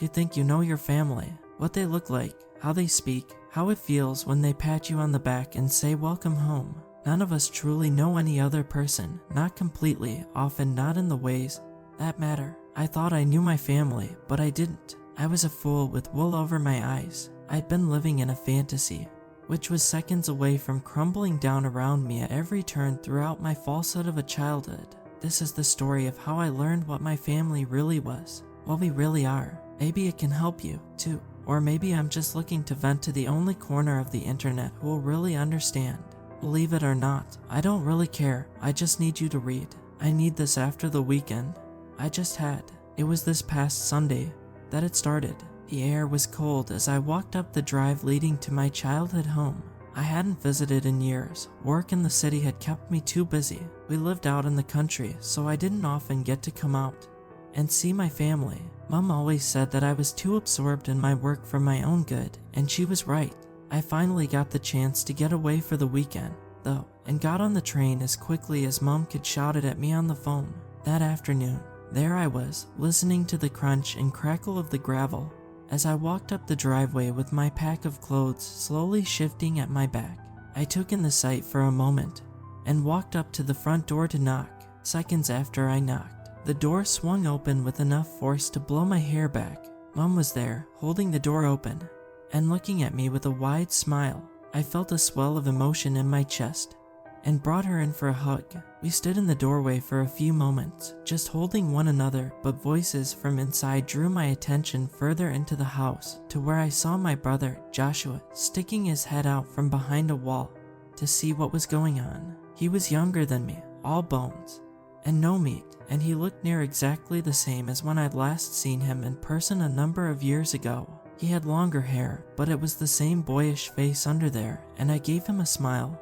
You think you know your family, what they look like, how they speak, how it feels when they pat you on the back and say welcome home. None of us truly know any other person, not completely, often not in the ways that matter. I thought I knew my family, but I didn't. I was a fool with wool over my eyes. I'd been living in a fantasy, which was seconds away from crumbling down around me at every turn throughout my falsehood of a childhood. This is the story of how I learned what my family really was, what we really are. Maybe it can help you, too. Or maybe I'm just looking to vent to the only corner of the internet who will really understand. Believe it or not, I don't really care. I just need you to read. I need this after the weekend I just had. It was this past Sunday that it started. The air was cold as I walked up the drive leading to my childhood home. I hadn't visited in years. Work in the city had kept me too busy. We lived out in the country, so I didn't often get to come out and see my family. Mom always said that I was too absorbed in my work for my own good, and she was right. I finally got the chance to get away for the weekend, though, and got on the train as quickly as Mom could shout it at me on the phone. That afternoon, there I was, listening to the crunch and crackle of the gravel as I walked up the driveway with my pack of clothes slowly shifting at my back. I took in the sight for a moment and walked up to the front door to knock. Seconds after I knocked, the door swung open with enough force to blow my hair back. Mom was there, holding the door open and looking at me with a wide smile. I felt a swell of emotion in my chest and brought her in for a hug. We stood in the doorway for a few moments, just holding one another, but voices from inside drew my attention further into the house to where I saw my brother, Joshua, sticking his head out from behind a wall to see what was going on. He was younger than me, all bones and no meat, and he looked near exactly the same as when I'd last seen him in person a number of years ago. He had longer hair, but it was the same boyish face under there, and I gave him a smile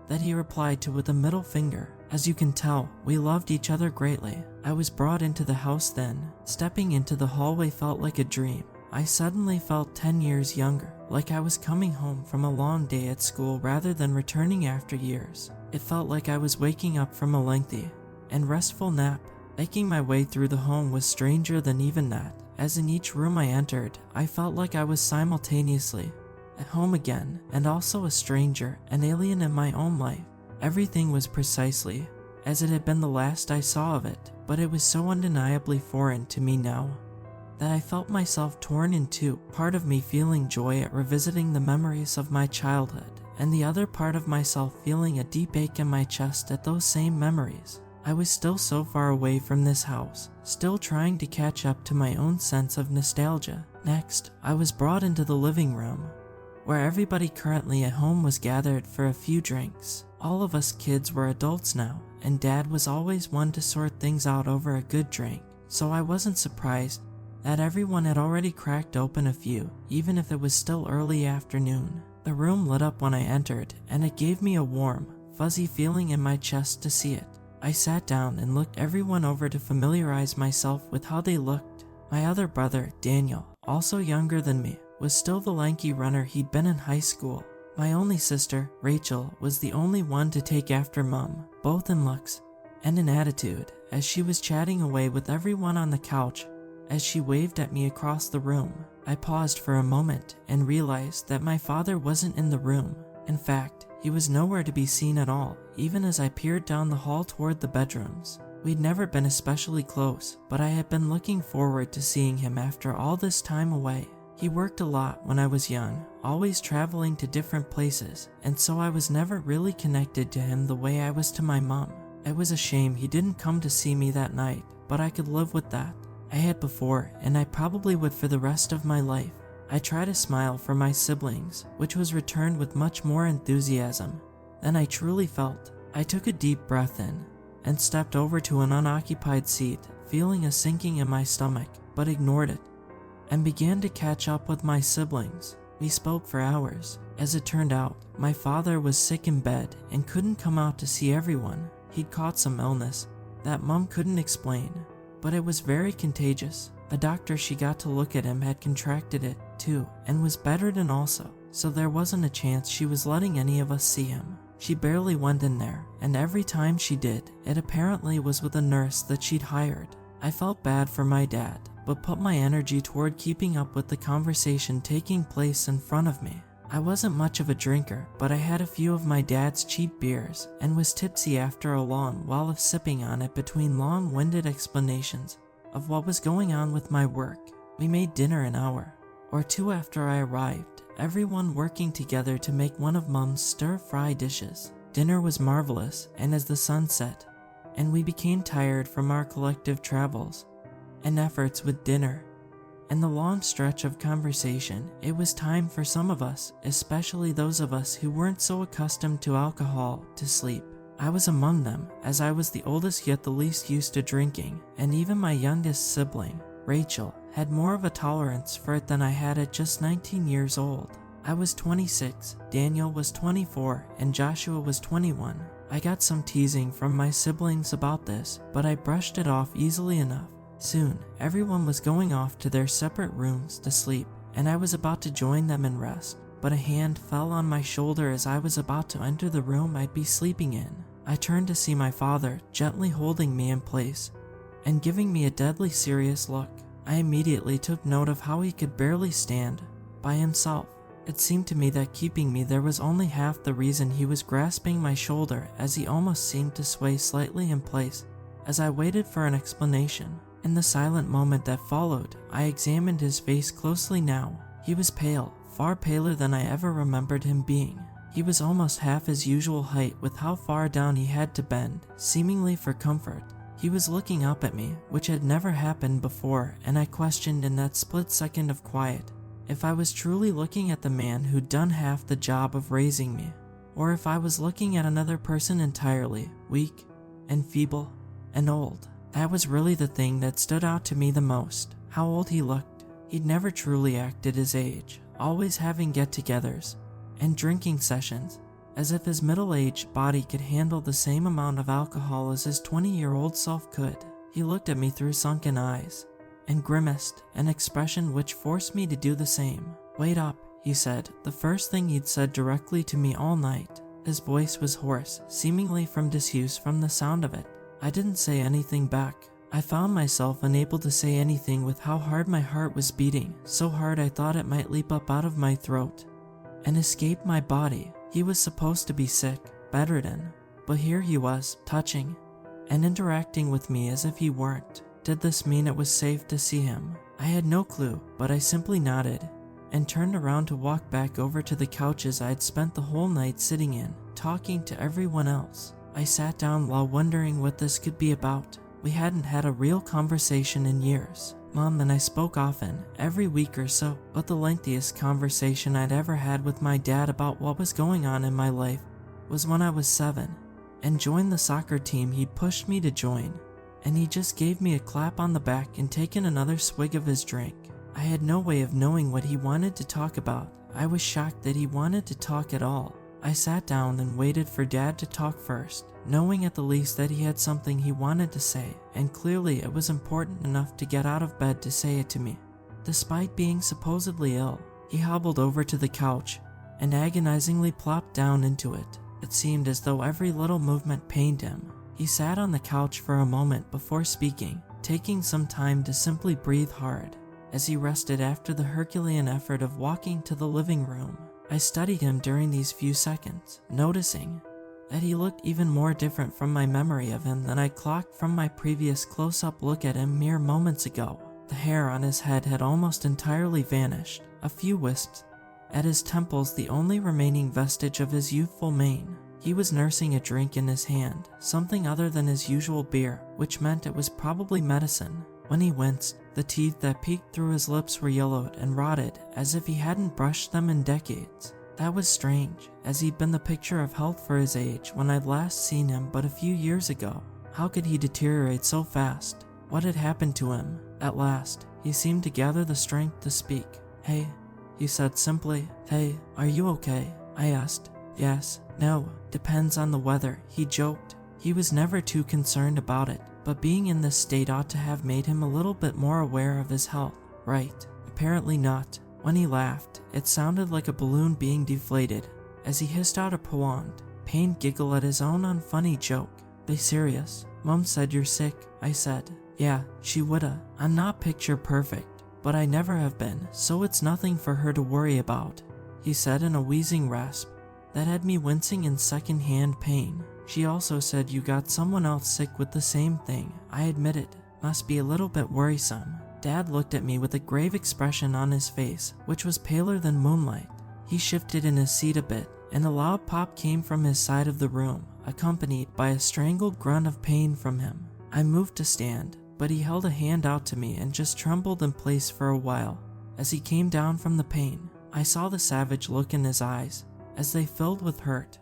that he replied to with a middle finger. As you can tell, we loved each other greatly. I was brought into the house then. Stepping into the hallway felt like a dream. I suddenly felt 10 years younger, like I was coming home from a long day at school rather than returning after years. It felt like I was waking up from a lengthy and restful nap. Making my way through the home was stranger than even that, as in each room I entered, I felt like I was simultaneously at home again, and also a stranger, an alien in my own life. Everything was precisely as it had been the last I saw of it, but it was so undeniably foreign to me now that I felt myself torn in two, part of me feeling joy at revisiting the memories of my childhood, and the other part of myself feeling a deep ache in my chest at those same memories. I was still so far away from this house, still trying to catch up to my own sense of nostalgia. Next, I was brought into the living room, where everybody currently at home was gathered for a few drinks. All of us kids were adults now, and Dad was always one to sort things out over a good drink, so I wasn't surprised that everyone had already cracked open a few, even if it was still early afternoon. The room lit up when I entered, and it gave me a warm, fuzzy feeling in my chest to see it. I sat down and looked everyone over to familiarize myself with how they looked. My other brother, Daniel, also younger than me, was still the lanky runner he'd been in high school. My only sister, Rachel, was the only one to take after Mom, both in looks and in attitude, as she was chatting away with everyone on the couch as she waved at me across the room. I paused for a moment and realized that my father wasn't in the room. In fact, he was nowhere to be seen at all, even as I peered down the hall toward the bedrooms. We'd never been especially close, but I had been looking forward to seeing him after all this time away. He worked a lot when I was young, always traveling to different places, and so I was never really connected to him the way I was to my mom. It was a shame he didn't come to see me that night, but I could live with that. I had before, and I probably would for the rest of my life. I tried a smile for my siblings, which was returned with much more enthusiasm than I truly felt. I took a deep breath in and stepped over to an unoccupied seat, feeling a sinking in my stomach, but ignored it and began to catch up with my siblings. We spoke for hours. As it turned out, my father was sick in bed and couldn't come out to see everyone. He'd caught some illness that Mom couldn't explain, but it was very contagious. The doctor she got to look at him had contracted it too and was bedridden also, so there wasn't a chance she was letting any of us see him. She barely went in there, and every time she did, it apparently was with a nurse that she'd hired. I felt bad for my dad, but put my energy toward keeping up with the conversation taking place in front of me. I wasn't much of a drinker, but I had a few of my dad's cheap beers and was tipsy after a long while of sipping on it between long-winded explanations of what was going on with my work. We made dinner an hour or two after I arrived, everyone working together to make one of Mom's stir-fry dishes. Dinner was marvelous, and as the sun set, and we became tired from our collective travels and efforts with dinner and the long stretch of conversation, it was time for some of us, especially those of us who weren't so accustomed to alcohol, to sleep. I was among them, as I was the oldest yet the least used to drinking, and even my youngest sibling, Rachel, had more of a tolerance for it than I had at just 19 years old. I was 26, Daniel was 24, and Joshua was 21. I got some teasing from my siblings about this, but I brushed it off easily enough. Soon, everyone was going off to their separate rooms to sleep, and I was about to join them in rest, but a hand fell on my shoulder as I was about to enter the room I'd be sleeping in. I turned to see my father gently holding me in place and giving me a deadly serious look. I immediately took note of how he could barely stand by himself. It seemed to me that keeping me there was only half the reason he was grasping my shoulder, as he almost seemed to sway slightly in place as I waited for an explanation. In the silent moment that followed, I examined his face closely now. He was pale, far paler than I ever remembered him being. He was almost half his usual height with how far down he had to bend, seemingly for comfort. He was looking up at me, which had never happened before, and I questioned in that split second of quiet if I was truly looking at the man who'd done half the job of raising me, or if I was looking at another person entirely, weak and feeble and old. That was really the thing that stood out to me the most, how old he looked. He'd never truly acted his age, always having get-togethers and drinking sessions, as if his middle-aged body could handle the same amount of alcohol as his 20-year-old self could. He looked at me through sunken eyes and grimaced, an expression which forced me to do the same. "Wait up," he said, the first thing he'd said directly to me all night. His voice was hoarse, seemingly from disuse from the sound of it. I didn't say anything back. I found myself unable to say anything with how hard my heart was beating, so hard I thought it might leap up out of my throat and escape my body. He was supposed to be sick, bedridden, but here he was, touching and interacting with me as if he weren't. Did this mean it was safe to see him? I had no clue, but I simply nodded and turned around to walk back over to the couches I'd spent the whole night sitting in, talking to everyone else. I sat down while wondering what this could be about. We hadn't had a real conversation in years. Mom and I spoke often, every week or so, but the lengthiest conversation I'd ever had with my dad about what was going on in my life was when I was 7 and joined the soccer team he'd pushed me to join, and he just gave me a clap on the back and taken another swig of his drink. I had no way of knowing what he wanted to talk about. I was shocked that he wanted to talk at all. I sat down and waited for Dad to talk first, knowing at the least that he had something he wanted to say, and clearly it was important enough to get out of bed to say it to me. Despite being supposedly ill, he hobbled over to the couch and agonizingly plopped down into it. It seemed as though every little movement pained him. He sat on the couch for a moment before speaking, taking some time to simply breathe hard as he rested after the Herculean effort of walking to the living room. I studied him during these few seconds, noticing that he looked even more different from my memory of him than I clocked from my previous close-up look at him mere moments ago. The hair on his head had almost entirely vanished, a few wisps at his temples the only remaining vestige of his youthful mane. He was nursing a drink in his hand, something other than his usual beer, which meant it was probably medicine. When he winced, the teeth that peeked through his lips were yellowed and rotted as if he hadn't brushed them in decades. That was strange, as he'd been the picture of health for his age when I'd last seen him but a few years ago. How could he deteriorate so fast? What had happened to him? At last, he seemed to gather the strength to speak. "Hey," he said simply. "Hey, are you okay?" I asked. "Yes, no, depends on the weather," he joked. He was never too concerned about it, but being in this state ought to have made him a little bit more aware of his health, right? Apparently not. When he laughed, it sounded like a balloon being deflated, as he hissed out a prolonged, pained giggle at his own unfunny joke. "Be serious. Mom said you're sick," I said. Yeah, she woulda. I'm not picture perfect, but I never have been, so it's nothing for her to worry about, he said in a wheezing rasp that had me wincing in second-hand pain. She also said you got someone else sick with the same thing. I admitted, must be a little bit worrisome. Dad looked at me with a grave expression on his face, which was paler than moonlight. He shifted in his seat a bit, and a loud pop came from his side of the room, accompanied by a strangled grunt of pain from him. I moved to stand, but he held a hand out to me and just trembled in place for a while. As he came down from the pain, I saw the savage look in his eyes, as they filled with hurt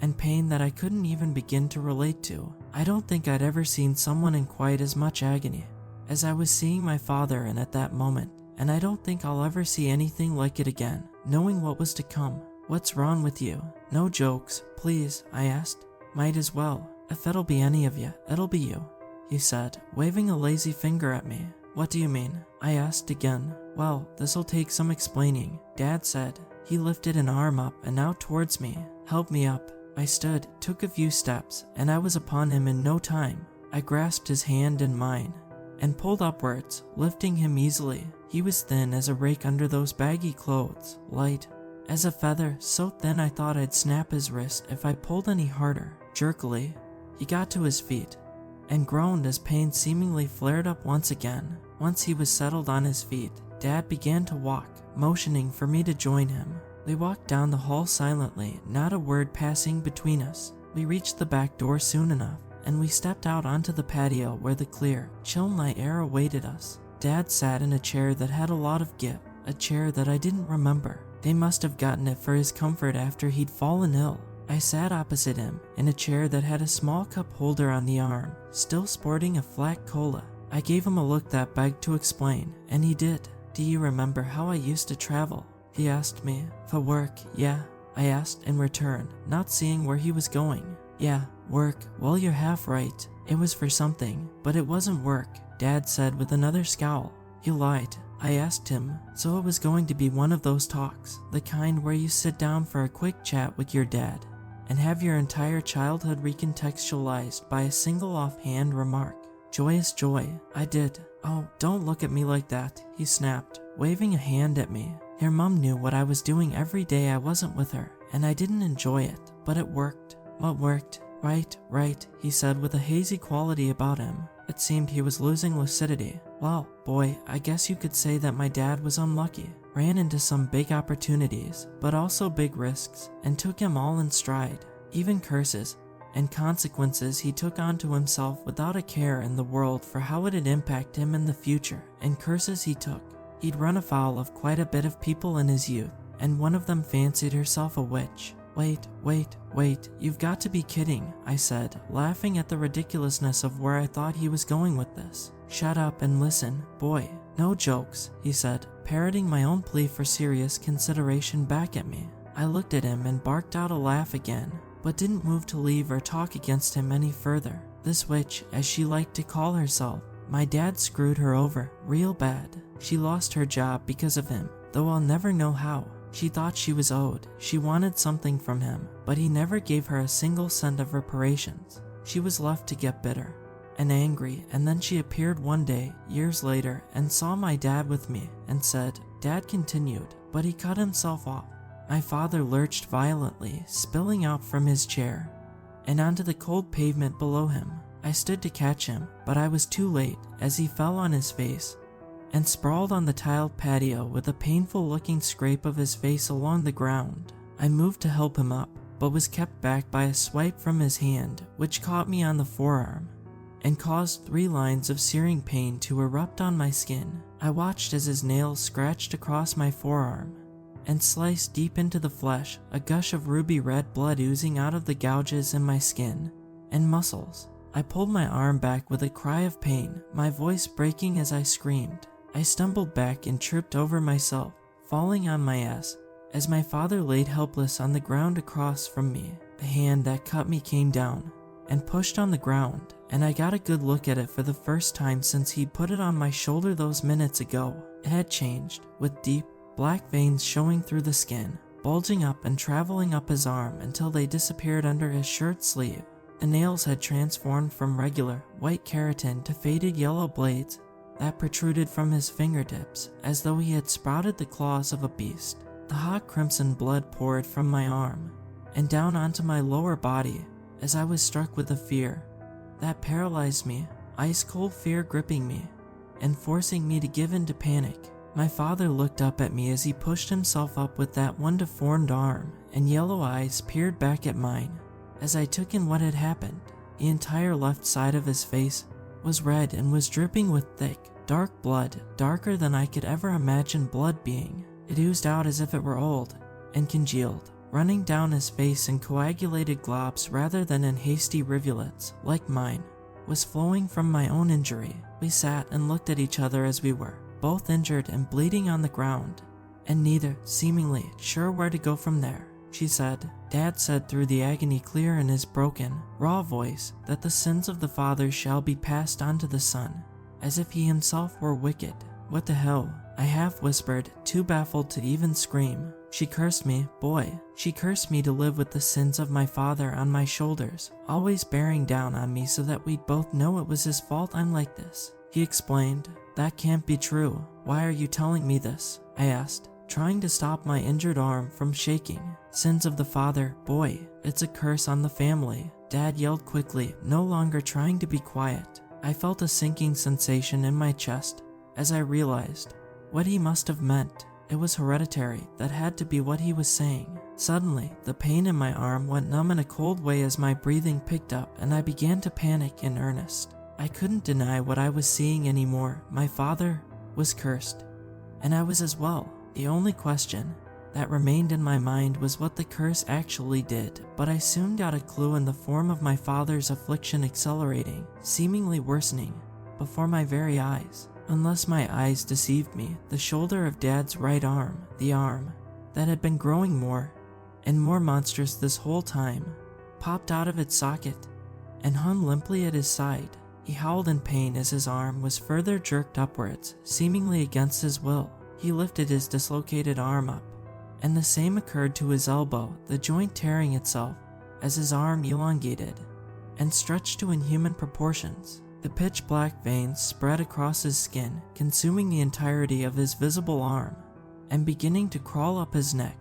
and pain that I couldn't even begin to relate to. I don't think I'd ever seen someone in quite as much agony as I was seeing my father in at that moment, and I don't think I'll ever see anything like it again, knowing what was to come. What's wrong with you? No jokes, please, I asked. Might as well. If it'll be any of you, it'll be you, he said, waving a lazy finger at me. What do you mean? I asked again. Well, this'll take some explaining, Dad said. He lifted an arm up and out towards me. Help me up. I stood, took a few steps, and I was upon him in no time. I grasped his hand in mine and pulled upwards, lifting him easily. He was thin as a rake under those baggy clothes, light as a feather, so thin I thought I'd snap his wrist if I pulled any harder. Jerkily, he got to his feet and groaned as pain seemingly flared up once again. Once he was settled on his feet, Dad began to walk, motioning for me to join him. We walked down the hall silently, not a word passing between us. We reached the back door soon enough, and we stepped out onto the patio where the clear, chill night air awaited us. Dad sat in a chair that had a lot of give, a chair that I didn't remember. They must have gotten it for his comfort after he'd fallen ill. I sat opposite him, in a chair that had a small cup holder on the arm, still sporting a flat cola. I gave him a look that begged to explain, and he did. Do you remember how I used to travel? He asked me. For work, yeah, I asked in return, not seeing where he was going. Yeah, work. Well, you're half right. It was for something, but it wasn't work, Dad said with another scowl. You lied. I asked him, so it was going to be one of those talks, the kind where you sit down for a quick chat with your dad and have your entire childhood recontextualized by a single offhand remark. Joyous joy. I did. Oh, don't look at me like that, he snapped, waving a hand at me. Your mom knew what I was doing every day I wasn't with her, and I didn't enjoy it, but it worked. What worked? Right, he said with a hazy quality about him. It seemed he was losing lucidity. Well, boy, I guess you could say that my dad was unlucky. Ran into some big opportunities, but also big risks, and took him all in stride. Even curses and consequences he took onto himself without a care in the world for how it'd impact him in the future. And curses he took. He'd run afoul of quite a bit of people in his youth, and one of them fancied herself a witch. Wait, you've got to be kidding, I said, laughing at the ridiculousness of where I thought he was going with this. Shut up and listen, boy. No jokes, he said, parroting my own plea for serious consideration back at me. I looked at him and barked out a laugh again, but didn't move to leave or talk against him any further. This witch, as she liked to call herself, my dad screwed her over, real bad. She lost her job because of him, though I'll never know how. She thought she was owed. She wanted something from him, but he never gave her a single cent of reparations. She was left to get bitter and angry, and then she appeared one day, years later, and saw my dad with me, and said, Dad continued, but he cut himself off. My father lurched violently, spilling out from his chair and onto the cold pavement below him. I stood to catch him, but I was too late, as he fell on his face and sprawled on the tiled patio with a painful-looking scrape of his face along the ground. I moved to help him up, but was kept back by a swipe from his hand, which caught me on the forearm and caused 3 lines of searing pain to erupt on my skin. I watched as his nails scratched across my forearm and sliced deep into the flesh, a gush of ruby-red blood oozing out of the gouges in my skin and muscles. I pulled my arm back with a cry of pain, my voice breaking as I screamed. I stumbled back and tripped over myself, falling on my ass, as my father laid helpless on the ground across from me. The hand that cut me came down and pushed on the ground, and I got a good look at it for the first time since he'd put it on my shoulder those minutes ago. It had changed, with deep, black veins showing through the skin, bulging up and traveling up his arm until they disappeared under his shirt sleeve. The nails had transformed from regular white keratin to faded yellow blades that protruded from his fingertips as though he had sprouted the claws of a beast. The hot crimson blood poured from my arm and down onto my lower body as I was struck with a fear that paralyzed me, ice cold fear gripping me and forcing me to give in to panic. My father looked up at me as he pushed himself up with that one deformed arm, and yellow eyes peered back at mine as I took in what had happened. The entire left side of his face was red and was dripping with thick, dark blood, darker than I could ever imagine blood being. It oozed out as if it were old and congealed, running down his face in coagulated globs rather than in hasty rivulets like mine was flowing from my own injury. We sat and looked at each other as we were both injured and bleeding on the ground, and neither seemingly sure where to go from there. She said, Dad said through the agony clear in his broken, raw voice that the sins of the father shall be passed on to the son, as if he himself were wicked. What the hell? I half whispered, too baffled to even scream. She cursed me, boy. She cursed me to live with the sins of my father on my shoulders, always bearing down on me so that we'd both know it was his fault I'm like this. He explained, that can't be true. Why are you telling me this? I asked, trying to stop my injured arm from shaking. Sins of the father, boy, it's a curse on the family. Dad yelled quickly, no longer trying to be quiet. I felt a sinking sensation in my chest as I realized what he must have meant. It was hereditary. That had to be what he was saying. Suddenly, the pain in my arm went numb in a cold way as my breathing picked up and I began to panic in earnest. I couldn't deny what I was seeing anymore. My father was cursed, and I was as well. The only question that remained in my mind was what the curse actually did, but I soon got a clue in the form of my father's affliction accelerating, seemingly worsening, before my very eyes. Unless my eyes deceived me, the shoulder of Dad's right arm, the arm that had been growing more and more monstrous this whole time, popped out of its socket and hung limply at his side. He howled in pain as his arm was further jerked upwards, seemingly against his will. He lifted his dislocated arm up, and the same occurred to his elbow, the joint tearing itself as his arm elongated and stretched to inhuman proportions. The pitch-black veins spread across his skin, consuming the entirety of his visible arm, and beginning to crawl up his neck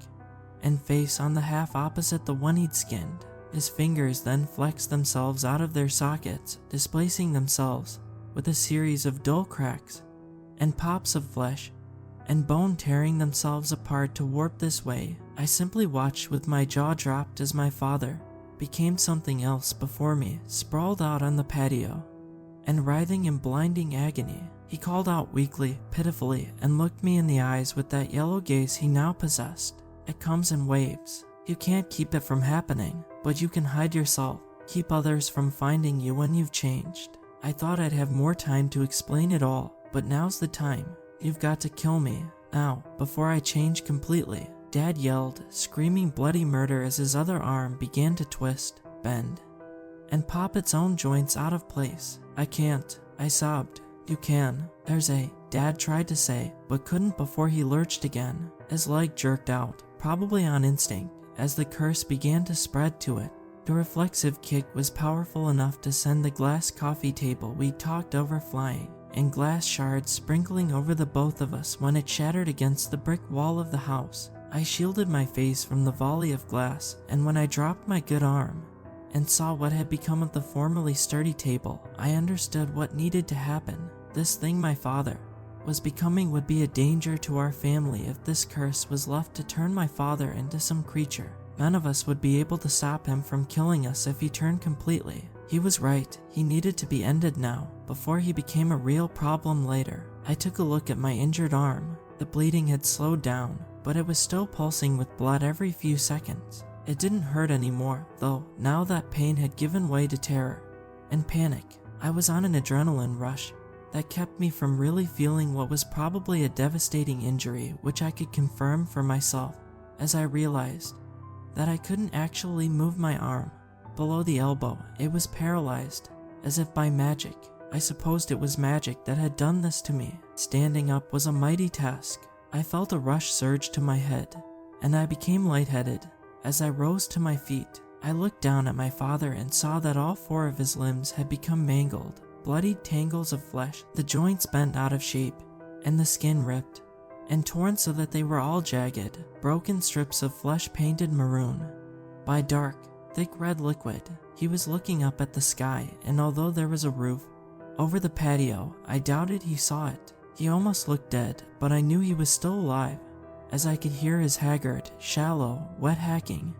and face on the half opposite the one he'd skinned. His fingers then flexed themselves out of their sockets, displacing themselves with a series of dull cracks and pops of flesh and bone tearing themselves apart to warp this way. I simply watched with my jaw dropped as my father became something else before me, sprawled out on the patio and writhing in blinding agony. He called out weakly, pitifully, and looked me in the eyes with that yellow gaze he now possessed. It comes in waves. You can't keep it from happening, but you can hide yourself, keep others from finding you when you've changed. I thought I'd have more time to explain it all, but now's the time. You've got to kill me, now, before I change completely. Dad yelled, screaming bloody murder as his other arm began to twist, bend, and pop its own joints out of place. I can't, I sobbed. You can. There's a, Dad tried to say, but couldn't before he lurched again. His leg jerked out, probably on instinct, as the curse began to spread to it. The reflexive kick was powerful enough to send the glass coffee table we talked over flying, and glass shards sprinkling over the both of us when it shattered against the brick wall of the house. I shielded my face from the volley of glass, and when I dropped my good arm and saw what had become of the formerly sturdy table, I understood what needed to happen. This thing my father was becoming would be a danger to our family if this curse was left to turn my father into some creature. None of us would be able to stop him from killing us if he turned completely. He was right. He needed to be ended now, before he became a real problem later. I took a look at my injured arm. The bleeding had slowed down, but it was still pulsing with blood every few seconds. It didn't hurt anymore, though, now that pain had given way to terror and panic. I was on an adrenaline rush that kept me from really feeling what was probably a devastating injury, which I could confirm for myself as I realized that I couldn't actually move my arm below the elbow. It was paralyzed, as if by magic. I supposed it was magic that had done this to me. Standing up was a mighty task. I felt a rush surge to my head, and I became lightheaded as I rose to my feet. I looked down at my father and saw that all 4 of his limbs had become mangled, bloodied tangles of flesh, the joints bent out of shape, and the skin ripped and torn so that they were all jagged, broken strips of flesh painted maroon by dark, thick red liquid. He was looking up at the sky, and although there was a roof over the patio, I doubted he saw it. He almost looked dead, but I knew he was still alive, as I could hear his haggard, shallow, wet hacking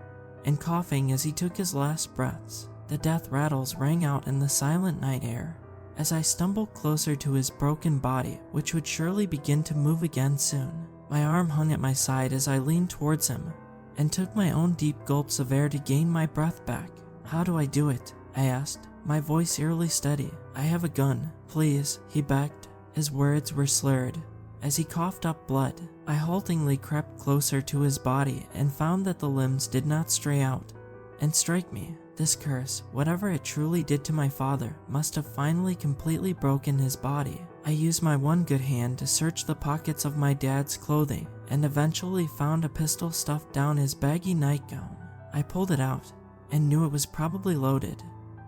and coughing as he took his last breaths. The death rattles rang out in the silent night air as I stumbled closer to his broken body, which would surely begin to move again soon. My arm hung at my side as I leaned towards him and took my own deep gulps of air to gain my breath back. "How do I do it?" I asked, my voice eerily steady. "I have a gun, please," he begged. His words were slurred as he coughed up blood. I haltingly crept closer to his body and found that the limbs did not stray out and strike me. This curse, whatever it truly did to my father, must have finally completely broken his body. I used my one good hand to search the pockets of my dad's clothing and eventually found a pistol stuffed down his baggy nightgown. I pulled it out and knew it was probably loaded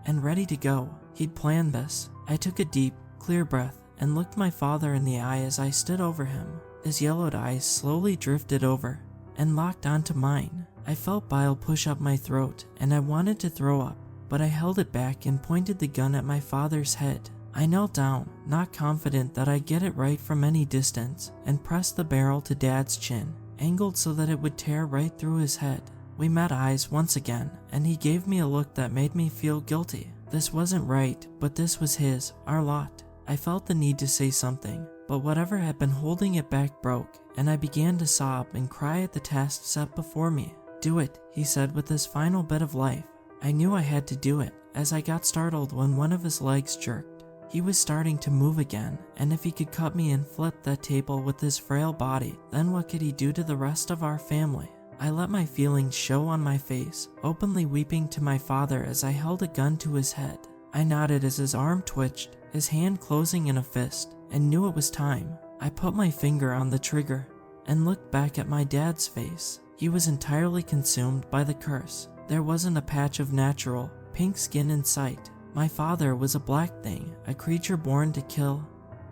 and ready to go. He'd planned this. I took a deep, clear breath and looked my father in the eye as I stood over him. His yellowed eyes slowly drifted over and locked onto mine. I felt bile push up my throat and I wanted to throw up, but I held it back and pointed the gun at my father's head. I knelt down, not confident that I'd get it right from any distance, and pressed the barrel to Dad's chin, angled so that it would tear right through his head. We met eyes once again, and he gave me a look that made me feel guilty. This wasn't right, but this was his, our lot. I felt the need to say something, but whatever had been holding it back broke, and I began to sob and cry at the task set before me. "Do it," he said with his final bit of life. I knew I had to do it, as I got startled when one of his legs jerked. He was starting to move again, and if he could cut me and flip that table with his frail body, then what could he do to the rest of our family? I let my feelings show on my face, openly weeping to my father as I held a gun to his head. I nodded as his arm twitched, his hand closing in a fist, and knew it was time. I put my finger on the trigger and looked back at my dad's face. He was entirely consumed by the curse. There wasn't a patch of natural, pink skin in sight. My father was a black thing, a creature born to kill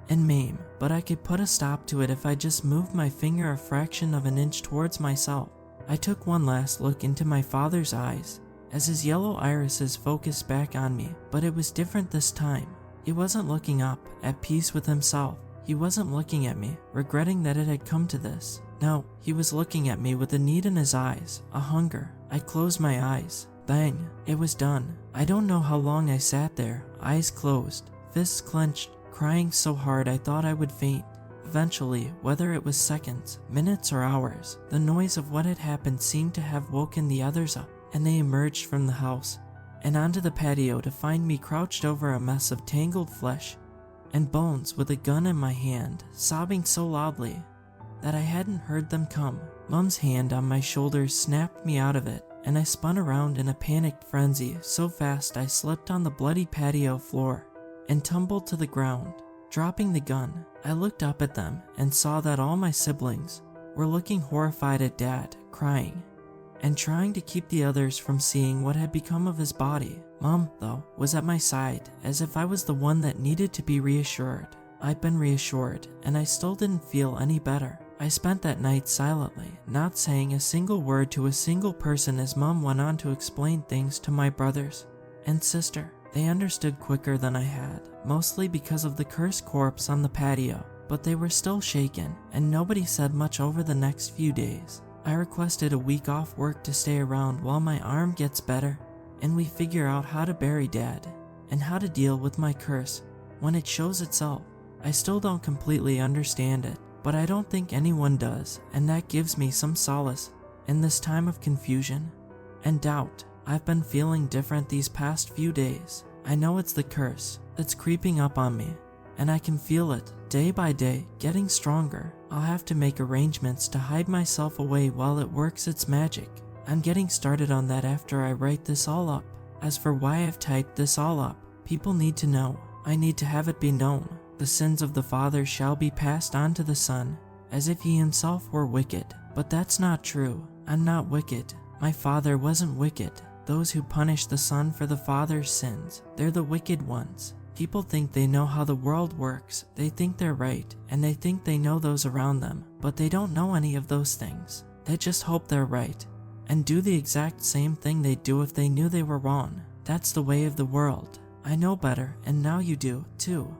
and maim, but I could put a stop to it if I just moved my finger a fraction of an inch towards myself. I took one last look into my father's eyes as his yellow irises focused back on me, but it was different this time. He wasn't looking up, at peace with himself. He wasn't looking at me, regretting that it had come to this. No, he was looking at me with a need in his eyes, a hunger. I closed my eyes. Bang, it was done. I don't know how long I sat there, eyes closed, fists clenched, crying so hard I thought I would faint. Eventually, whether it was seconds, minutes, or hours, the noise of what had happened seemed to have woken the others up, and they emerged from the house and onto the patio to find me crouched over a mess of tangled flesh and bones with a gun in my hand, sobbing so loudly that I hadn't heard them come. Mom's hand on my shoulder snapped me out of it, and I spun around in a panicked frenzy so fast I slipped on the bloody patio floor and tumbled to the ground, dropping the gun. I looked up at them and saw that all my siblings were looking horrified at Dad, crying and trying to keep the others from seeing what had become of his body. Mom, though, was at my side, as if I was the one that needed to be reassured. I'd been reassured, and I still didn't feel any better. I spent that night silently, not saying a single word to a single person as Mom went on to explain things to my brothers and sister. They understood quicker than I had, mostly because of the cursed corpse on the patio, but they were still shaken, and nobody said much over the next few days. I requested a week off work to stay around while my arm gets better, and we figure out how to bury Dad, and how to deal with my curse when it shows itself. I still don't completely understand it, but I don't think anyone does, and that gives me some solace in this time of confusion and doubt. I've been feeling different these past few days. I know it's the curse that's creeping up on me, and I can feel it day by day getting stronger. I'll have to make arrangements to hide myself away while it works its magic. I'm getting started on that after I write this all up. As for why I've typed this all up, people need to know. I need to have it be known. The sins of the father shall be passed on to the son, as if he himself were wicked. But that's not true. I'm not wicked. My father wasn't wicked. those who punish the son for the father's sins. They're the wicked ones. People think they know how the world works, they think they're right, and they think they know those around them, but they don't know any of those things. They just hope they're right, and do the exact same thing they'd do if they knew they were wrong. That's the way of the world. I know better, and now you do, too.